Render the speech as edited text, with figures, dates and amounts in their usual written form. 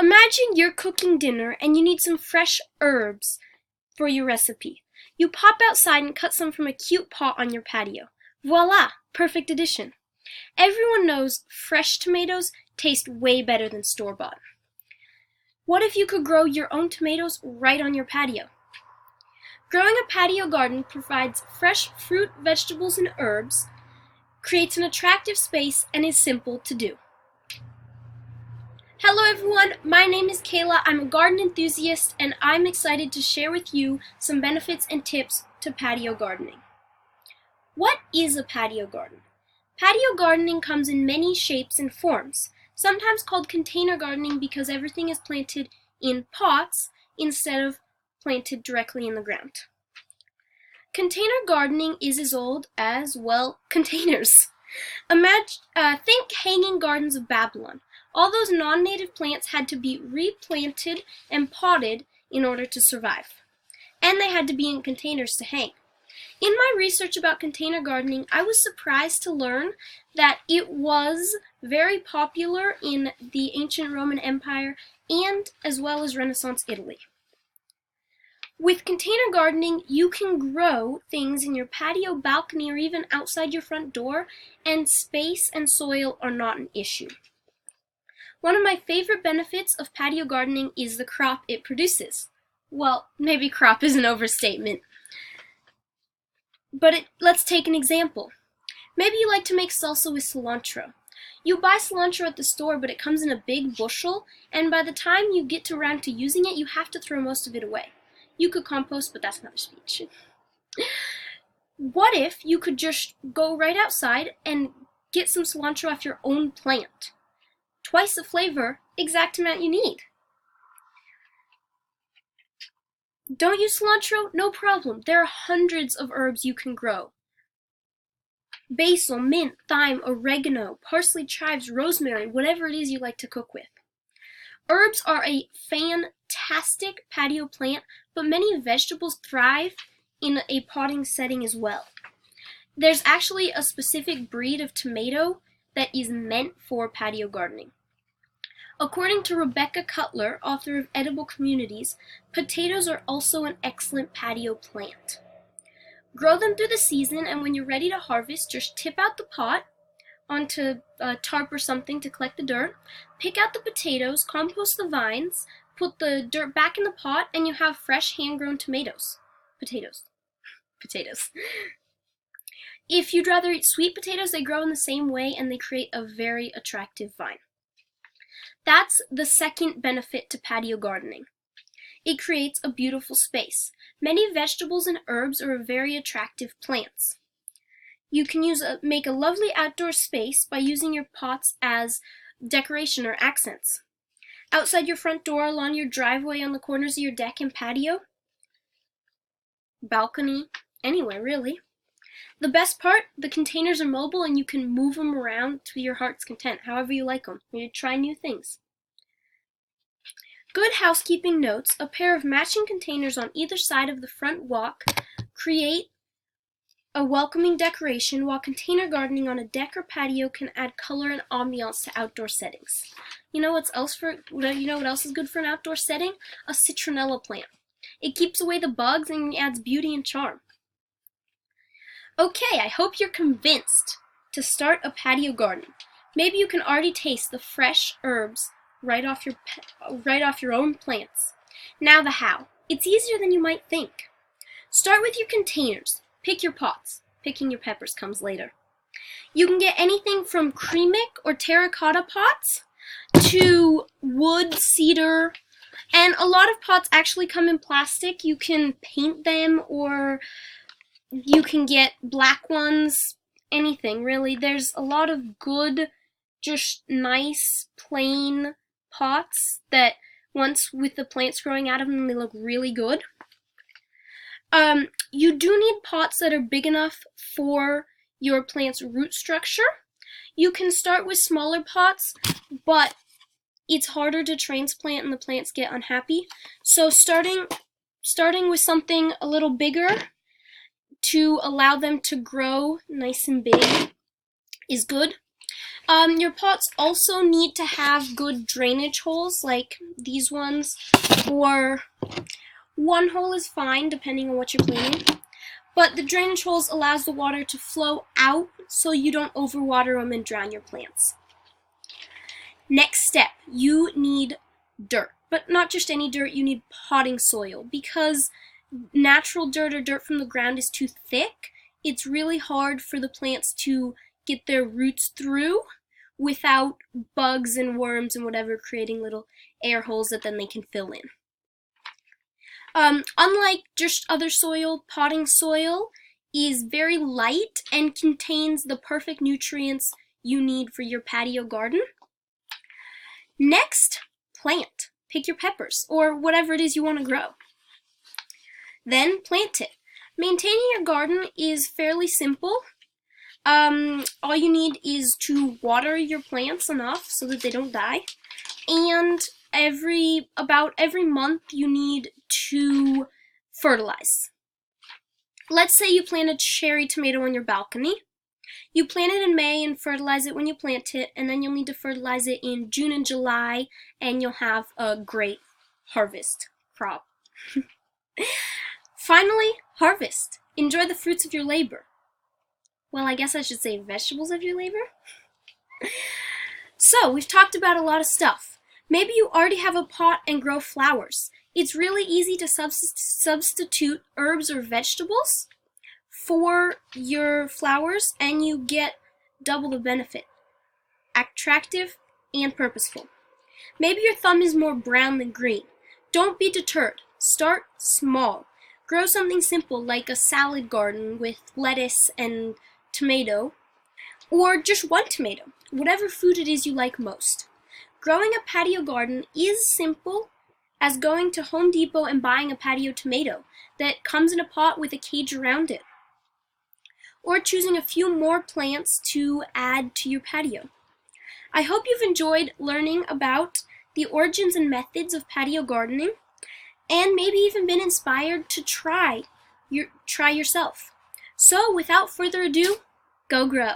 Imagine you're cooking dinner and you need some fresh herbs for your recipe. You pop outside and cut some from a cute pot on your patio. Voila! Perfect addition. Everyone knows fresh tomatoes taste way better than store-bought. What if you could grow your own tomatoes right on your patio? Growing a patio garden provides fresh fruit, vegetables, and herbs, creates an attractive space, and is simple to do. Hello everyone, my name is Kayla. I'm a garden enthusiast and I'm excited to share with you some benefits and tips to patio gardening. What is a patio garden? Patio gardening comes in many shapes and forms, sometimes called container gardening because everything is planted in pots instead of planted directly in the ground. Container gardening is as old as, well, containers. Think hanging gardens of Babylon. All those non-native plants had to be replanted and potted in order to survive. And they had to be in containers to hang. In my research about container gardening, I was surprised to learn that it was very popular in the ancient Roman Empire and as well as Renaissance Italy. With container gardening, you can grow things in your patio, balcony, or even outside your front door, and space and soil are not an issue. One of my favorite benefits of patio gardening is the crop it produces. Well, maybe crop is an overstatement. But let's take an example. Maybe you like to make salsa with cilantro. You buy cilantro at the store, but it comes in a big bushel, and by the time you get around to using it, you have to throw most of it away. You could compost, but that's another speech. What if you could just go right outside and get some cilantro off your own plant? Twice the flavor, exact amount you need. Don't use cilantro? No problem. There are hundreds of herbs you can grow. Basil, mint, thyme, oregano, parsley, chives, rosemary, whatever it is you like to cook with. Herbs are a fantastic patio plant, but many vegetables thrive in a potting setting as well. There's actually a specific breed of tomato that is meant for patio gardening. According to Rebecca Cutler, author of Edible Communities, potatoes are also an excellent patio plant. Grow them through the season, and when you're ready to harvest, just tip out the pot onto a tarp or something to collect the dirt, pick out the potatoes, compost the vines, put the dirt back in the pot, and you have fresh hand-grown tomatoes. Potatoes. If you'd rather eat sweet potatoes, they grow in the same way and they create a very attractive vine. That's the second benefit to patio gardening. It creates a beautiful space. Many vegetables and herbs are very attractive plants. You can make a lovely outdoor space by using your pots as decoration or accents. Outside your front door, along your driveway, on the corners of your deck and patio, balcony, anywhere really. The best part, the containers are mobile and you can move them around to your heart's content, however you like them. You try new things. Good housekeeping notes: a pair of matching containers on either side of the front walk create a welcoming decoration, while container gardening on a deck or patio can add color and ambiance to outdoor settings. You know what else is good for an outdoor setting? A citronella plant. It keeps away the bugs and adds beauty and charm. Okay, I hope you're convinced to start a patio garden. Maybe you can already taste the fresh herbs right off your own plants. Now the how. It's easier than you might think. Start with your containers. Pick your pots. Picking your peppers comes later. You can get anything from ceramic or terracotta pots to wood, cedar, and a lot of pots actually come in plastic. You can paint them, or you can get black ones, anything really. There's a lot of good, just nice, plain pots that once with the plants growing out of them, they look really good. You do need pots that are big enough for your plant's root structure. You can start with smaller pots, but it's harder to transplant and the plants get unhappy. So starting with something a little bigger to allow them to grow nice and big is good. Your pots also need to have good drainage holes, like these ones, or one hole is fine depending on what you're planting. But the drainage holes allows the water to flow out so you don't overwater them and drown your plants. Next step, you need dirt. But not just any dirt, you need potting soil, because natural dirt or dirt from the ground is too thick. It's really hard for the plants to get their roots through without bugs and worms and whatever creating little air holes that then they can fill in. Unlike just other soil, potting soil is very light and contains the perfect nutrients you need for your patio garden. Next, plant. Pick your peppers or whatever it is you want to grow. Then plant it. Maintaining your garden is fairly simple. All you need is to water your plants enough so that they don't die, and about every month you need to fertilize. Let's say you plant a cherry tomato on your balcony. You plant it in May and fertilize it when you plant it, and then you'll need to fertilize it in June and July, and you'll have a great harvest crop. Finally, harvest. Enjoy the fruits of your labor. Well, I guess I should say vegetables of your labor. So, we've talked about a lot of stuff. Maybe you already have a pot and grow flowers. It's really easy to substitute herbs or vegetables for your flowers, and you get double the benefit. Attractive and purposeful. Maybe your thumb is more brown than green. Don't be deterred. Start small. Grow something simple like a salad garden with lettuce and tomato, or just one tomato, whatever food it is you like most. Growing a patio garden is simple as going to Home Depot and buying a patio tomato that comes in a pot with a cage around it, or choosing a few more plants to add to your patio. I hope you've enjoyed learning about the origins and methods of patio gardening, and maybe even been inspired to try yourself. So without further ado, go grow.